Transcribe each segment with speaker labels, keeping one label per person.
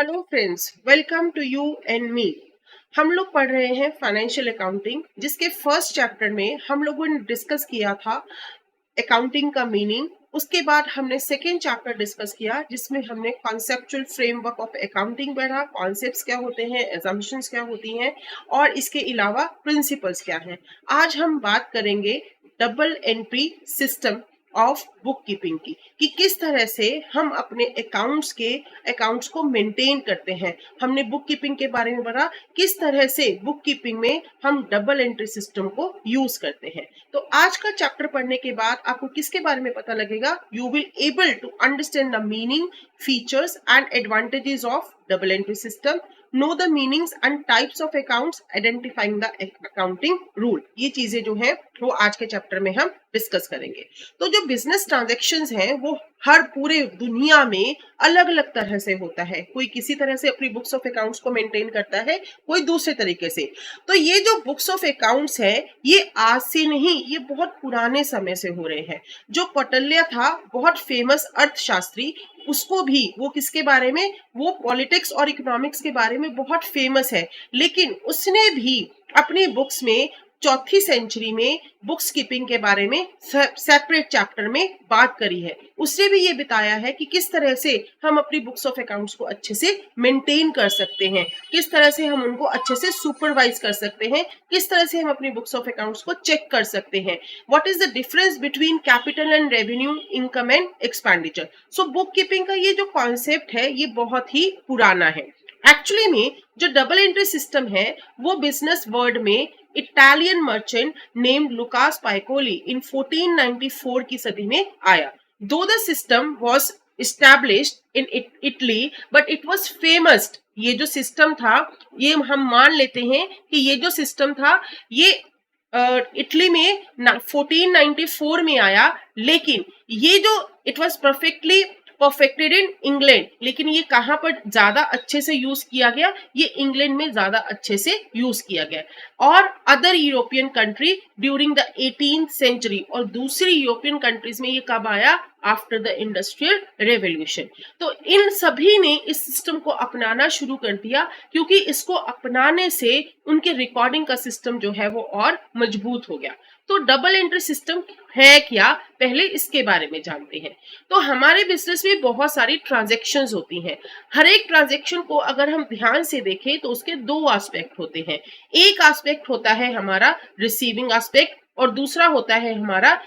Speaker 1: Hello friends, welcome to you and me. हम लोग पढ़ रहे हैं फाइनेंशियल अकाउंटिंग, जिसके फर्स्ट चैप्टर में हम लोगों ने डिस्कस किया था अकाउंटिंग का मीनिंग। उसके बाद हमने सेकेंड चैप्टर डिस्कस किया, जिसमें हमने कॉन्सेप्चुअल फ्रेमवर्क ऑफ अकाउंटिंग पढ़ा, कॉन्सेप्ट्स क्या होते हैं, एजम्पशंस क्या होती हैं और इसके अलावा प्रिंसिपल्स क्या हैं। आज हम बात करेंगे double entry system of book keeping की, कि किस तरह से हम अपने अकाउंट्स को मेंटेन करते हैं। हमने बुक कीपिंग के बारे में पढ़ा, किस तरह से बुक कीपिंग में हम डबल एंट्री सिस्टम को यूज करते हैं। तो आज का चैप्टर पढ़ने के बाद आपको किसके बारे में पता लगेगा? You will able to understand the meaning, features and advantages of double entry system, know the meanings and types of accounts, identifying the accounting rule। ये चीजें जो हैं वो आज के चैप्टर में हम डिस्कस करेंगे। तो जो बिजनेस ट्रांजैक्शंस हैं वो हर पूरे दुनिया में अलग अलग तरह से होता है। कोई किसी तरह से अपनी बुक्स ऑफ अकाउंट्स को मेंटेन करता है, कोई दूसरे तरीके से। तो ये जो बुक्स ऑफ अकाउंट्स है, ये आज से नहीं, ये बहुत पुराने समय से हो रहे हैं। जो कौटिल्य था, बहुत फेमस अर्थशास्त्री, उसको भी वो किसके बारे में, वो पॉलिटिक्स और इकोनॉमिक्स के बारे में बहुत फेमस है, लेकिन उसने भी अपनी बुक्स में चौथी सेंचुरी में बुक्स कीपिंग के बारे में सेपरेट चैप्टर में बात करी है। उसने भी ये बताया है कि किस तरह से हम अपनी बुक्स ऑफ अकाउंट्स को अच्छे से मेंटेन कर सकते हैं, किस तरह से हम उनको अच्छे से सुपरवाइज कर सकते हैं, किस तरह से हम अपनी बुक्स ऑफ अकाउंट्स को चेक कर सकते हैं। What is the difference between capital and revenue, income and expenditure. So book keeping का ये जो कॉन्सेप्ट है, ये बहुत ही पुराना है। एक्चुअली में जो डबल एंट्री सिस्टम है, वो बिजनेस वर्ल्ड में इटालियन मर्चेंट नेम्ड लुकास पाइकोली इन 1494 की सदी में आया। दो the system was established in Italy, but it was famous. ये जो सिस्टम था, ये हम मान लेते हैं कि ये जो सिस्टम था, ये इटली में 1494 में आया, लेकिन ये जो it was perfected in England, लेकिन ये कहाँ पर ज्यादा अच्छे से यूज किया गया? ये इंग्लैंड में ज्यादा अच्छे से यूज किया गया, और other European country during the 18th century. और दूसरी यूरोपियन कंट्रीज में ये कब आया? After the industrial revolution. तो इन सभी ने इस सिस्टम को अपनाना शुरू कर दिया, क्योंकि इसको अपनाने से उनके रिकॉर्डिंग का सिस्टम जो है वो और मजबूत हो गया। तो डबल एंट्री सिस्टम है क्या, पहले इसके बारे में जानते हैं। तो हमारे बिजनेस में बहुत सारी ट्रांजैक्शंस होती हैं। हर एक ट्रांजैक्शन को अगर हम ध्यान से देखें तो उसके दो एस्पेक्ट होते हैं। एक एस्पेक्ट होता है हमारा रिसीविंग एस्पेक्ट, और दूसरा होता है हमारा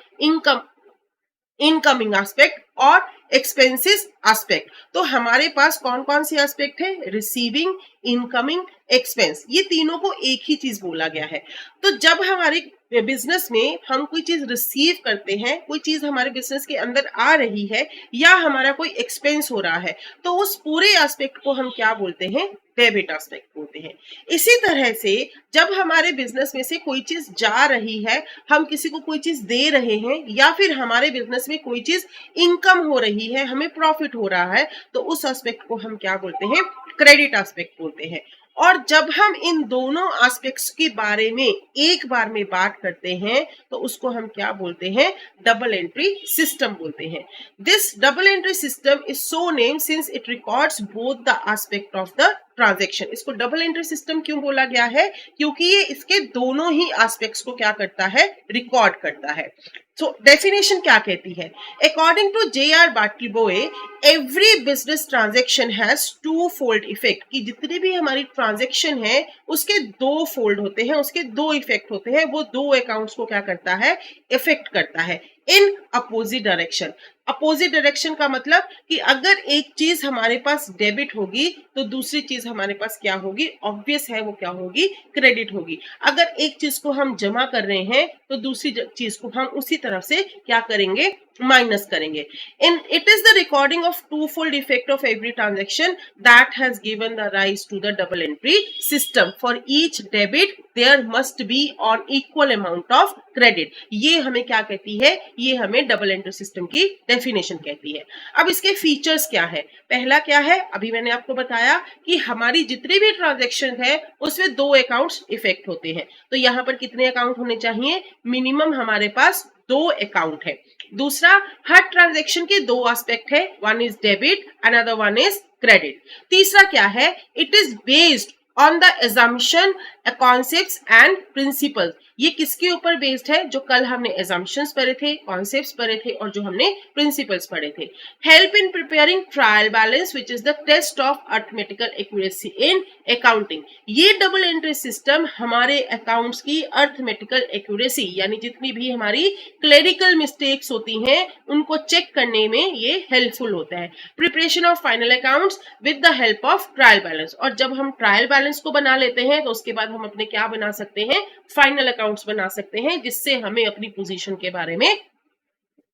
Speaker 1: इनकमिंग एस्पेक्ट और एक्सपेंसेस एस्पेक्ट। तो हमारे पास कौन कौन सी एस्पेक्ट है? Receiving, incoming, expense. ये तीनों को एक ही चीज बोला गया है। तो जब हमारे बिजनेस में हम कोई चीज रिसीव करते हैं, कोई चीज हमारे बिजनेस के अंदर आ रही है, या हमारा कोई एक्सपेंस हो रहा है, तो उस पूरे एस्पेक्ट को हम क्या बोलते हैं? डेबिट एस्पेक्ट बोलते हैं। इसी तरह से जब हमारे बिजनेस में से कोई चीज जा रही है, हम किसी को कोई चीज दे रहे हैं, या फिर हमारे बिजनेस में कोई चीज इनकम हो रही है, हमें प्रॉफिट हो रहा है, तो उस एस्पेक्ट को हम क्या बोलते हैं? क्रेडिट एस्पेक्ट बोलते हैं। और जब हम इन दोनों एस्पेक्ट्स के बारे में एक बार में बात करते हैं, तो उसको हम क्या बोलते हैं? डबल एंट्री सिस्टम बोलते हैं। This double entry system is so name since it records both the aspect of the transaction. इसको डबल एंट्री सिस्टम क्यों बोला गया है? क्योंकि ये इसके दोनों ही एस्पेक्ट्स को क्या करता है? रिकॉर्ड करता है। सो डेफिनेशन क्या कहती है? According to J.R. Bartleby, every business transaction has two fold effect. कि जितनी भी हमारी ट्रांजेक्शन है, उसके दो फोल्ड होते हैं, उसके दो इफेक्ट होते हैं। वो दो अकाउंट्स को क्या करता है? इफेक्ट करता है in opposite direction. Opposite direction का मतलब कि अगर एक चीज हमारे पास डेबिट होगी, तो दूसरी चीज हमारे पास क्या होगी? ऑब्वियस है, वो क्या होगी? क्रेडिट होगी। अगर एक चीज को हम जमा कर रहे हैं, तो दूसरी चीज को हम उसी तरफ से क्या करेंगे? माइनस करेंगे। In it is the recording of two fold effect of every transaction that has given the rise to the double entry system. For each debit there must be on equal amount of credit. ये हमें क्या कहती है? ये हमें double entry system की definition कहती है। अब इसके फीचर्स क्या है? पहला क्या है? अभी मैंने आपको बताया कि हमारी जितनी भी ट्रांजेक्शन है, उसमें दो अकाउंट्स इफेक्ट होते हैं। तो यहाँ पर कितने अकाउंट होने चाहिए? मिनिमम हमारे पास दो अकाउंट है। दूसरा, हर ट्रांजैक्शन के दो एस्पेक्ट है, one is debit, another one is credit. तीसरा क्या है, it is based on the assumption, concepts and principles. ये किसके ऊपर बेस्ड है, जो कल हमने एजम्पशंस पढ़े थे, कॉन्सेप्ट्स पढ़े थे और जो हमने प्रिंसिपल्स पढ़े थे। Help in preparing trial balance which is the test of arithmetical accuracy in accounting. ये डबल एंट्री सिस्टम हमारे अकाउंट्स की अर्थमेटिकल एक्यूरेसी यानी जितनी भी हमारी क्लेरिकल मिस्टेक्स होती हैं उनको चेक करने में ये हेल्पफुल होता है। Preparation of final accounts with the help of trial balance. और जब हम ट्रायल बैलेंस को बना लेते हैं तो उसके बाद हम अपने क्या बना सकते हैं, फाइनल अकाउंट्स बना सकते हैं, जिससे हमें अपनी पोजीशन के बारे में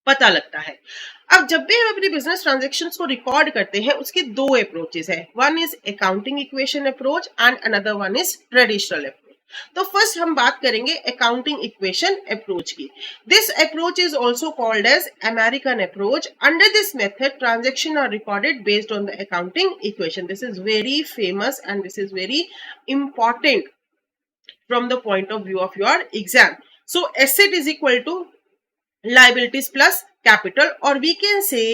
Speaker 1: पता लगता है। अब जब भी हम अपनी बिजनेस ट्रांजैक्शंस को रिकॉर्ड करते हैं उसके दो अप्रोचेस है, one is accounting equation approach and another one is traditional approach. तो फर्स्ट हम बात करेंगे अकाउंटिंग इक्वेशन अप्रोच की। This approach is also called as American approach. Under this method transaction are recorded based on the accounting equation. This is very famous and this is very important from the point of view of your exam. So asset is equal to liabilities plus capital, or we can say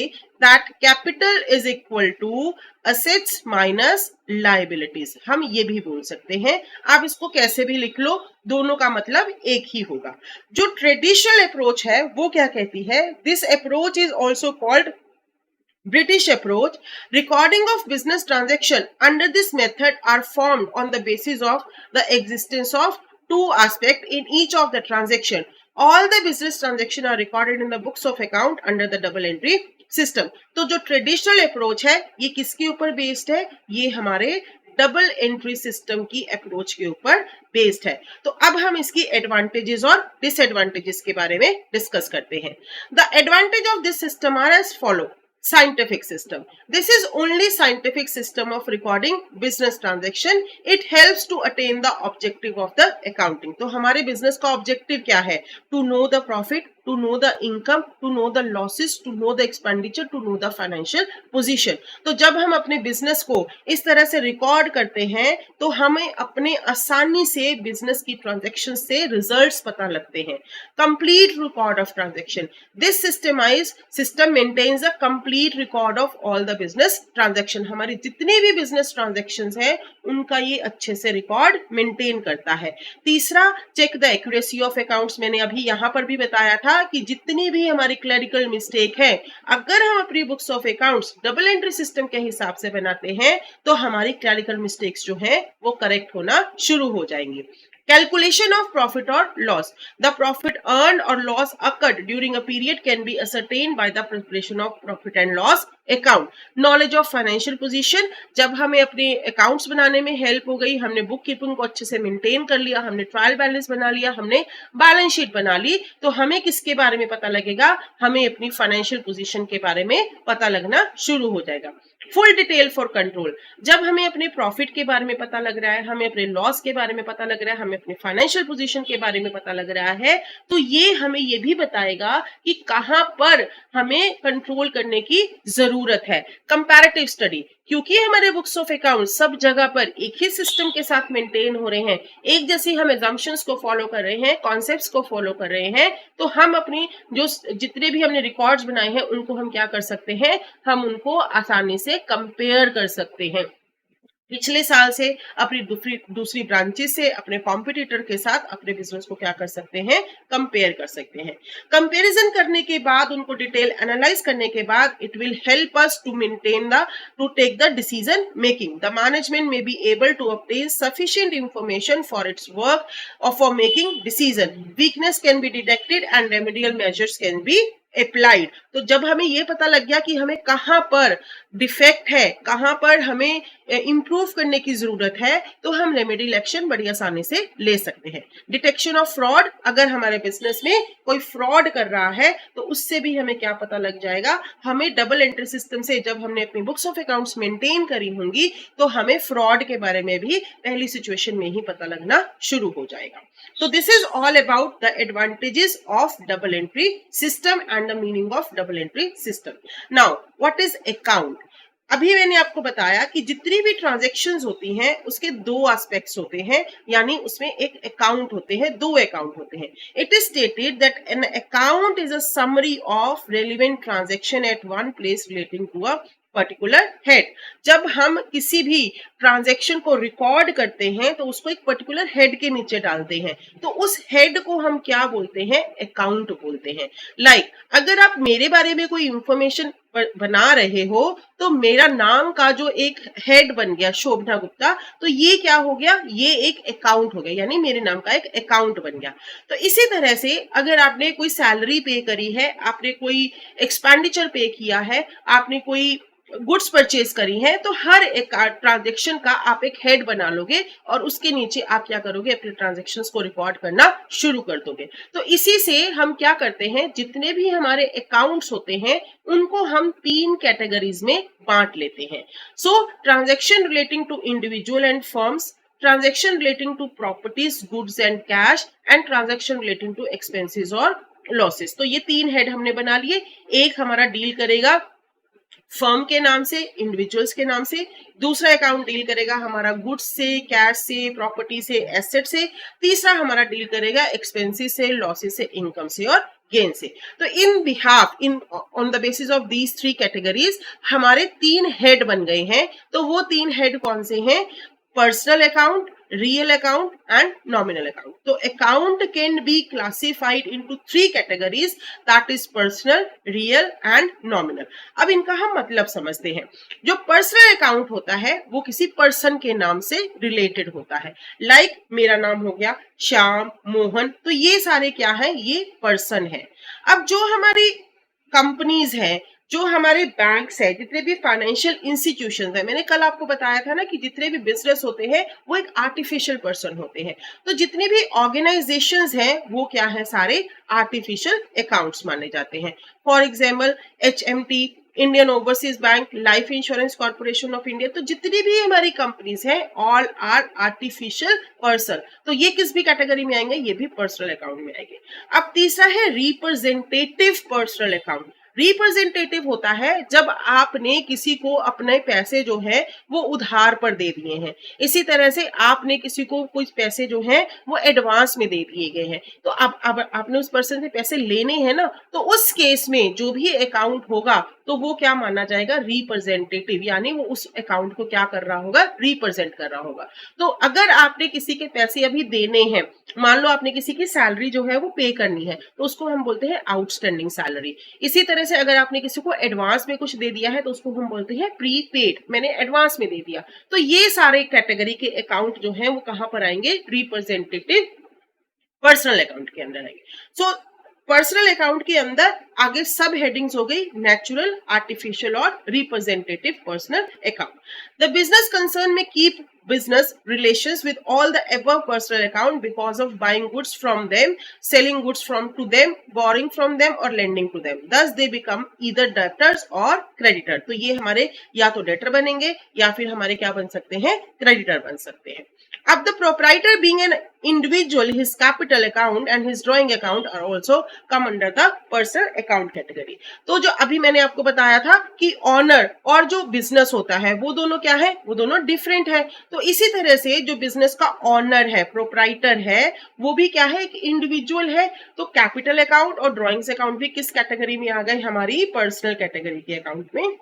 Speaker 1: that capital is equal to assets minus liabilities. हम ये भी बोल सकते हैं, आप इसको कैसे भी लिख लो, दोनों का मतलब एक ही होगा। जो ट्रेडिशनल अप्रोच है वो क्या कहती है, this approach is also called British approach. Recording of business transaction under this method are formed on the basis of the existence of two aspects in each of the transaction. All the business transaction are recorded in the books of account under the double entry system. तो जो traditional approach है ये किसके ऊपर based है, ये हमारे double entry system की अप्रोच के ऊपर बेस्ड है। तो अब हम इसकी एडवांटेजेस और डिसएडवांटेजेस के बारे में डिस्कस करते हैं। The advantage of this system are as follow. Scientific system. This is only scientific system of recording business transaction. It helps to attain the objective of the accounting. तो हमारे business का objective क्या है? To know the profit, to know the income, to know the losses, to know the expenditure, to know the financial position. तो जब हम अपने business को इस तरह से record करते हैं तो हमें अपने आसानी से business की transactions से results पता लगते हैं। Complete record of transaction. This system maintains a complete record of all the business transaction. हमारी जितने भी बिजनेस ट्रांजैक्शंस हैं उनका ये अच्छे से रिकॉर्ड मेंटेन करता है। तीसरा, check the accuracy of accounts. मैंने अभी यहां पर भी बताया था कि जितनी भी हमारी क्लरिकल मिस्टेक है, अगर हम अपनी books of accounts double entry system के हिसाब से बनाते हैं तो हमारी क्लरिकल मिस्टेक्स जो है वो करेक्ट होना शुरू हो जाएंगी। Calculation of profit or loss. The profit earned or loss occurred during a period can be ascertained by the preparation of profit and loss account. Knowledge of financial position. जब हमें अपने accounts बनाने में help हो गई, हमने book keeping को अच्छे से maintain कर लिया, हमने trial balance बना लिया, हमने balance sheet बना ली, तो हमें किसके बारे में पता लगेगा, हमें अपनी financial position के बारे में पता लगना शुरू हो जाएगा। Full detail for control. जब हमें अपने प्रॉफिट के बारे में पता लग रहा है, हमें अपने लॉस के बारे में पता लग रहा है, हमें अपने फाइनेंशियल पोजीशन के बारे में पता लग रहा है, तो ये हमें ये भी बताएगा कि कहां पर हमें कंट्रोल करने की जरूरत है। कंपैरेटिव स्टडी, क्योंकि हमारे बुक्स ऑफ अकाउंट सब जगह पर एक ही सिस्टम के साथ मेंटेन हो रहे हैं, एक जैसे हम एजम्पशंस को फॉलो कर रहे हैं, कॉन्सेप्ट्स को फॉलो कर रहे हैं, तो हम अपनी जो जितने भी हमने रिकॉर्ड्स बनाए हैं उनको हम क्या कर सकते हैं, हम उनको आसानी से कंपेयर कर सकते हैं। पिछले साल से अपनी दूसरी ब्रांचेस से अपने कॉम्पिटिटर के साथ अपने बिजनेस को क्या कर सकते हैं, कंपेयर कर सकते हैं। कंपैरिजन करने के बाद, उनको डिटेल एनालाइज करने के बाद, it will help us to take the decision making. The management may be able to obtain sufficient information for its work और for making decision. Weakness can be detected and remedial measures can be applied. तो जब हमें ये पता लग गया कि हमें कहां पर डिफेक्ट है, कहां पर हमें इंप्रूव करने की जरूरत है, तो हम रेमेडियल एक्शन बड़ी आसानी से ले सकते हैं। डिटेक्शन ऑफ फ्रॉड, अगर हमारे बिजनेस में कोई फ्रॉड कर रहा है तो उससे भी हमें क्या पता लग जाएगा, हमें डबल एंट्री सिस्टम से जब हमने अपनी बुक्स ऑफ अकाउंट्स मेंटेन करी होंगी तो हमें फ्रॉड के बारे में भी पहली सिचुएशन में ही पता लगना शुरू हो जाएगा। तो this is all about the advantages of double entry system and the meaning of double entry system. Now what is account? अभी मैंने आपको बताया कि जितनी भी ट्रांजैक्शंस होती हैं उसके दो एस्पेक्ट्स होते हैं, यानी उसमें एक अकाउंट होते हैं, दो अकाउंट होते हैं। It is stated that an account is a summary of relevant transaction at one place relating to a particular head. जब हम किसी भी ट्रांजैक्शन को रिकॉर्ड करते हैं तो उसको एक पर्टिकुलर हेड के नीचे डालते हैं, तो उस हेड को हम क्या बोलते हैं, अकाउंट बोलते हैं। लाइक अगर आप मेरे बारे में कोई इंफॉर्मेशन बना रहे हो तो मेरा नाम का जो एक हेड बन गया शोभना गुप्ता, तो ये क्या हो गया, ये एक अकाउंट हो गया, यानी मेरे नाम का एक अकाउंट बन गया। तो इसी तरह से अगर आपने कोई सैलरी पे करी है, आपने कोई एक्सपेंडिचर पे किया है, आपने कोई गुड्स परचेज करी है, तो हर एक ट्रांजेक्शन का आप एक हेड बना लोगे और उसके नीचे आप क्या करोगे, अपने ट्रांजेक्शन्स को रिकॉर्ड करना शुरू कर दोगे। तो इसी से हम क्या करते हैं, जितने भी हमारे अकाउंट्स होते हैं उनको हम 3 कैटेगरीज में बांट लेते हैं। So transaction relating to individual and firms, transaction relating to properties, goods and cash, and transaction relating to expenses और लॉसेस। तो ये 3 हेड हमने बना लिए। एक हमारा डील करेगा फर्म के नाम से, इंडिविजुअल्स के नाम से, दूसरा अकाउंट डील करेगा हमारा गुड्स से, कैश से, प्रॉपर्टी से, एसेट से, तीसरा हमारा डील करेगा एक्सपेंसेस से, लॉसेस से, इनकम से और गेन से। तो in behalf, in on the basis of these 3 categories हमारे 3 हेड बन गए हैं। तो वो 3 हेड कौन से हैं, personal account, real account and nominal account. So account can be classified into 3 categories, that is personal, real and nominal. अब इनका हम मतलब समझते हैं। जो पर्सनल अकाउंट होता है वो किसी पर्सन के नाम से रिलेटेड होता है। लाइक मेरा नाम हो गया श्याम, मोहन, तो ये सारे क्या है, ये पर्सन है। अब जो हमारी कंपनीज है, जो हमारे बैंक्स है, जितने भी फाइनेंशियल इंस्टीट्यूशंस है, मैंने कल आपको बताया था ना कि जितने भी बिजनेस होते हैं वो एक आर्टिफिशियल पर्सन होते हैं। तो जितने भी ऑर्गेनाइजेशंस हैं वो क्या है, सारे आर्टिफिशियल अकाउंट्स माने जाते हैं। For example HMT, Indian overseas bank, life insurance corporation of India, तो जितनी भी हमारी कंपनीज हैं ऑल आर आर्टिफिशियल पर्सन। तो ये किस भी कैटेगरी में आएंगे, ये भी पर्सनल अकाउंट में आएंगे। अब तीसरा है रिप्रेजेंटेटिव पर्सनल अकाउंट। रिप्रेजेंटेटिव होता है जब आपने किसी को अपने पैसे जो है वो उधार पर दे दिए हैं, इसी तरह से आपने किसी को कुछ पैसे जो हैं वो एडवांस में दे दिए गए हैं, तो अब आपने उस पर्सन से पैसे लेने हैं ना, तो उस केस में जो भी अकाउंट होगा तो वो क्या माना जाएगा, रिप्रेजेंटेटिव, यानी वो उस अकाउंट को क्या कर रहा होगा, रिप्रेजेंट कर रहा होगा। तो अगर आपने किसी के पैसे अभी देने हैं, मान लो आपने किसी की सैलरी जो है वो पे करनी है, तो उसको हम बोलते हैं आउटस्टैंडिंग सैलरी। इसी तरह से अगर आपने किसी को एडवांस में कुछ दे दिया है तो उसको हम बोलते हैं प्रीपेड, मैंने एडवांस में दे दिया। तो ये सारे कैटेगरी के अकाउंट जो है वो कहां पर आएंगे, रिप्रेजेंटेटिव पर्सनल अकाउंट के अंदर आएंगे। सो पर्सनल अकाउंट के अंदर आगे सब हेडिंग्स हो गई, नेचुरल, आर्टिफिशियल और representative personal account. The business concern में keep business relations with all the above personal account because of buying goods from them, selling goods from to them, borrowing from them or lending to them. Thus they become either debtors or creditor. तो ये हमारे या तो debtor बनेंगे या फिर हमारे क्या बन सकते हैं, क्रेडिटर बन सकते हैं। अब the proprietor being an individual, his capital account and his drawing account are also come under the personal account category. तो जो अभी मैंने आपको बताया था कि ऑनर और जो बिजनेस होता है वो दोनों क्या है, वो दोनों डिफरेंट है। तो इसी तरह से जो बिजनेस का ऑनर है, प्रोप्राइटर है, वो भी क्या है, एक इंडिविजुअल है। तो कैपिटल अकाउंट और ड्रॉइंग्स अकाउंट भी किस कैटेगरी में आ गए, हमारी पर्सनल कैटेगरी के अकाउंट में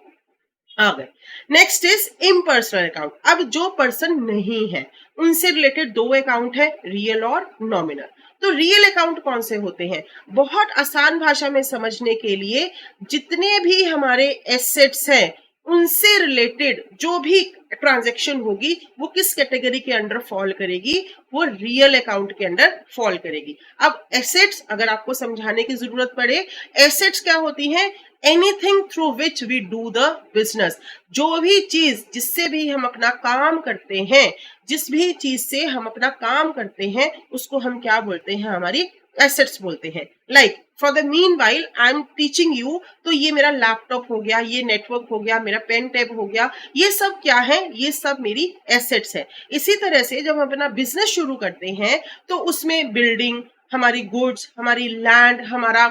Speaker 1: आ गए। Next is impersonal account. अब जो पर्सन नहीं है उनसे रिलेटेड 2 अकाउंट है, रियल और नॉमिनल। तो रियल अकाउंट कौन से होते हैं, बहुत आसान भाषा में समझने के लिए जितने भी हमारे एसेट्स हैं उनसे रिलेटेड जो भी ट्रांजैक्शन होगी वो किस कैटेगरी के अंडर फॉल करेगी, वो रियल अकाउंट के अंडर फॉल करेगी। अब एसेट्स अगर आपको समझाने की जरूरत पड़े, एसेट्स क्या होती हैं, anything through which we do the business. जो भी चीज जिससे भी हम अपना काम करते हैं, जिस भी चीज से हम अपना काम करते हैं उसको हम क्या बोलते हैं, हमारी एसेट्स बोलते हैं। Like for the mean while I am teaching you, तो ये मेरा लैपटॉप हो गया, ये नेटवर्क हो गया, मेरा पेन टैब हो गया, ये सब क्या है, ये सब मेरी एसेट्स है। इसी तरह से जब हम अपना बिजनेस शुरू करते हैं तो उसमें बिल्डिंग, हमारी गुड्स, हमारी लैंड, हमारा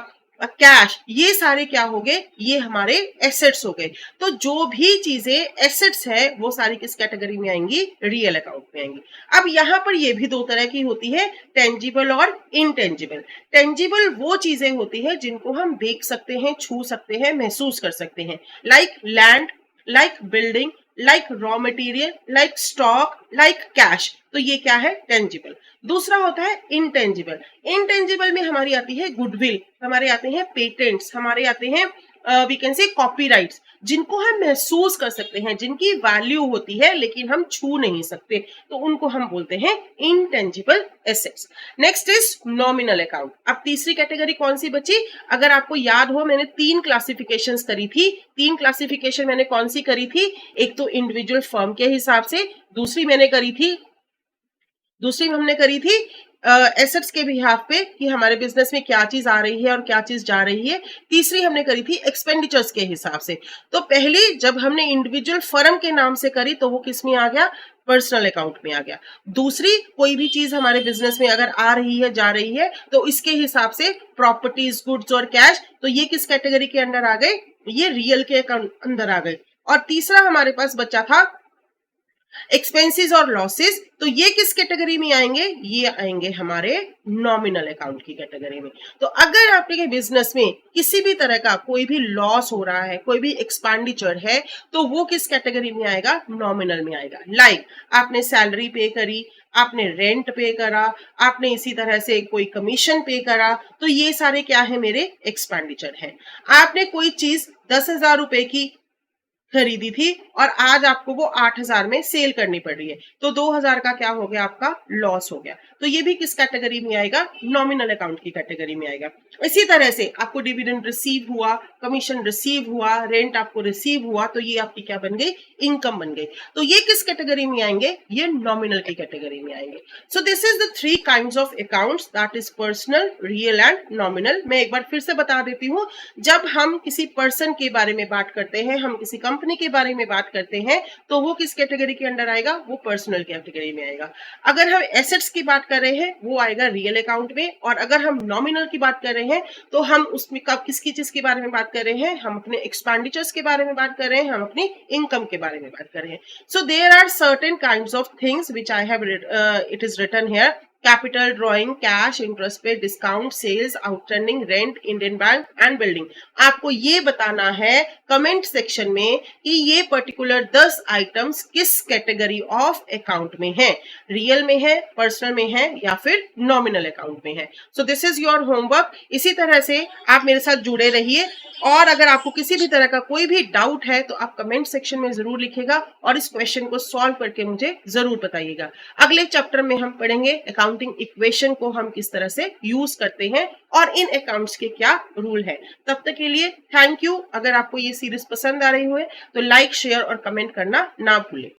Speaker 1: कैश, ये सारे क्या हो गए, ये हमारे एसेट्स हो गए। तो जो भी चीजें एसेट्स है वो सारी किस कैटेगरी में आएंगी, रियल अकाउंट में आएंगी। अब यहाँ पर ये भी 2 तरह की होती है, टेंजिबल और इनटेंजिबल। टेंजिबल वो चीजें होती है जिनको हम देख सकते हैं, छू सकते हैं, महसूस कर सकते हैं, like land, like building, like raw material, like stock, like cash. तो ये क्या है? टेंजिबल। दूसरा होता है इंटेंजिबल। इंटेंजिबल में हमारी आती है गुडविल, हमारे आते हैं पेटेंट्स, हमारे आते हैं वी कैन से कॉपीराइट्स, जिनको हम महसूस कर सकते हैं, जिनकी वैल्यू होती है लेकिन हम छू नहीं सकते, तो उनको हम बोलते हैं intangible assets. Next is nominal account. अब तीसरी कैटेगरी कौन सी बची? अगर आपको याद हो, मैंने 3 क्लासिफिकेशंस करी थी। 3 क्लासिफिकेशन मैंने कौन सी करी थी? एक तो इंडिविजुअल फर्म के हिसाब से, दूसरी हमने करी थी एसेट्स के बिहाफ पे कि हमारे बिजनेस में क्या चीज आ रही है और क्या चीज जा रही है। तीसरी हमने करी थी एक्सपेंडिचर्स के हिसाब से। तो पहली जब हमने इंडिविजुअल फर्म के नाम से करी तो वो किस में आ गया? पर्सनल अकाउंट में आ गया। दूसरी, कोई भी चीज हमारे बिजनेस में अगर आ रही है, जा रही है, तो इसके हिसाब से प्रॉपर्टीज, गुड्स और कैश, तो ये किस कैटेगरी के अंदर आ गए? ये रियल के अंदर आ गए। और तीसरा हमारे पास बचा था एक्सपेंसेस और लॉसेस, तो ये किस कैटेगरी में आएंगे? ये आएंगे हमारे नॉमिनल अकाउंट की कैटेगरी में। तो अगर आपके बिजनेस में किसी भी तरह का कोई भी लॉस हो रहा है, कोई भी एक्सपेंडिचर है, तो वो किस कैटेगरी में आएगा? नॉमिनल में आएगा। लाइक आपने सैलरी पे करी, आपने रेंट पे करा, आपने इसी तरह से कोई कमीशन पे करा, तो ये सारे क्या है? मेरे एक्सपेंडिचर है। आपने कोई चीज 10,000 रुपए की खरीदी थी और आज आपको वो 8,000 में सेल करनी पड़ रही है, तो 2,000 का क्या हो गया? आपका लॉस हो गया। तो ये भी किस कैटेगरी में आएगा? नॉमिनल अकाउंट की कैटेगरी में आएगा। इसी तरह से आपको डिविडेंड रिसीव हुआ, कमीशन रिसीव हुआ, रेंट आपको रिसीव हुआ, तो ये आपकी क्या बन गई? इनकम बन गई। तो ये किस कैटेगरी में आएंगे? ये नॉमिनल की कैटेगरी में आएंगे। So this is the 3 kinds of accounts, that is personal, real and nominal. मैं एक बार फिर से बता देती हूँ, जब हम किसी पर्सन के बारे में बात करते हैं, हम किसी कंपनी के बारे में बात करते हैं, तो वो किस कैटेगरी के अंदर आएगा? वो पर्सनल कैटेगरी में आएगा। अगर हम एसेट्स की बात कर रहे हैं, वो आएगा रियल अकाउंट में। और अगर हम नॉमिनल की बात कर रहे हैं, तो हम उसमें कब किसकी चीज के बारे में बात कर रहे हैं? हम अपने एक्सपेंडिचर्स के बारे में बात कर रहे हैं, हम अपनी इनकम के बारे में बात कर रहे हैं। So there are certain kinds of things which I have it is written here: capital, drawing, cash, interest pay, discount, sales, outstanding, rent, Indian bank and building. आपको ये बताना है कमेंट सेक्शन में कि ये पर्टिकुलर 10 आइटम्स किस category of account में है, रियल में है, पर्सनल में है, या फिर नॉमिनल अकाउंट में है। So this is your homework. इसी तरह से आप मेरे साथ जुड़े रहिए, और अगर आपको किसी भी तरह का कोई भी डाउट है तो आप कमेंट सेक्शन में जरूर लिखिएगा और इस क्वेश्चन को सॉल्व करके मुझे जरूर बताइएगा। अगले चैप्टर में हम पढ़ेंगे अकाउंटिंग इक्वेशन को हम किस तरह से यूज करते हैं और इन अकाउंट्स के क्या रूल है। तब तक के लिए थैंक यू। अगर आपको ये सीरीज पसंद आ रही हो तो लाइक, शेयर और कमेंट करना ना भूलें।